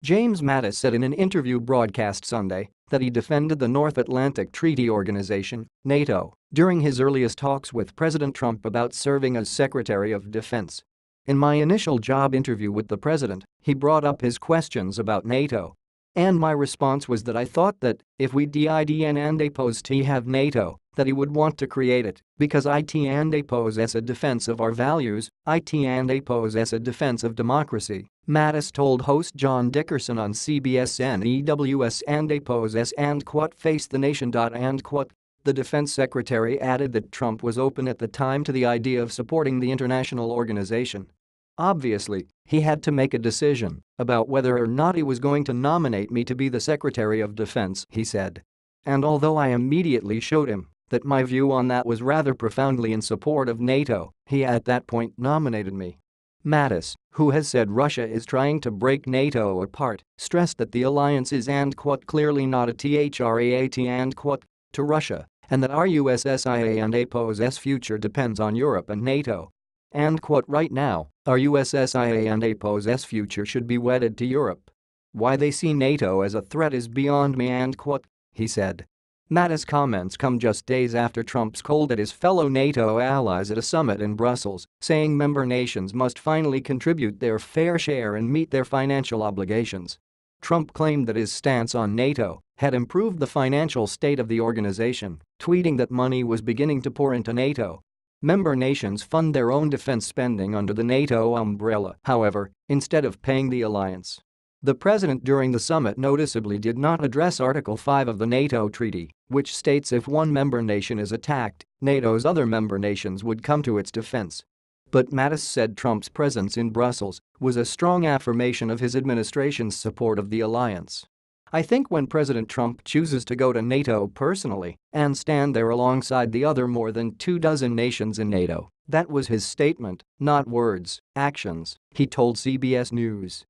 James Mattis said in an interview broadcast Sunday that he defended the North Atlantic Treaty Organization, NATO, during his earliest talks with President Trump about serving as Secretary of Defense. In my initial job interview with the president, he brought up his questions about NATO. And my response was that I thought that, if we did and oppose to have NATO, that he would want to create it, because it and oppose as a defense of our values, it and oppose as a defense of democracy, Mattis told host John Dickerson on CBS NEWS and oppose as and face the nation. And the defense secretary added that Trump was open at the time to the idea of supporting the international organization. Obviously, he had to make a decision about whether or not he was going to nominate me to be the Secretary of Defense, he said. And although I immediately showed him that my view on that was rather profoundly in support of NATO, he at that point nominated me. Mattis, who has said Russia is trying to break NATO apart, stressed that the alliance is and clearly not a threat and to Russia, and that our USSIA and APO's future depends on Europe and NATO. And right now, our USSIA and APO's future should be wedded to Europe. Why they see NATO as a threat is beyond me and he said. Mattis' comments come just days after Trump scolded his fellow NATO allies at a summit in Brussels, saying member nations must finally contribute their fair share and meet their financial obligations. Trump claimed that his stance on NATO had improved the financial state of the organization, tweeting that money was beginning to pour into NATO. Member nations fund their own defense spending under the NATO umbrella, however, instead of paying the alliance. The president during the summit noticeably did not address Article 5 of the NATO treaty, which states if one member nation is attacked, NATO's other member nations would come to its defense. But Mattis said Trump's presence in Brussels was a strong affirmation of his administration's support of the alliance. I think when President Trump chooses to go to NATO personally and stand there alongside the other more than 24 nations in NATO, that was his statement, not words, actions, he told CBS News.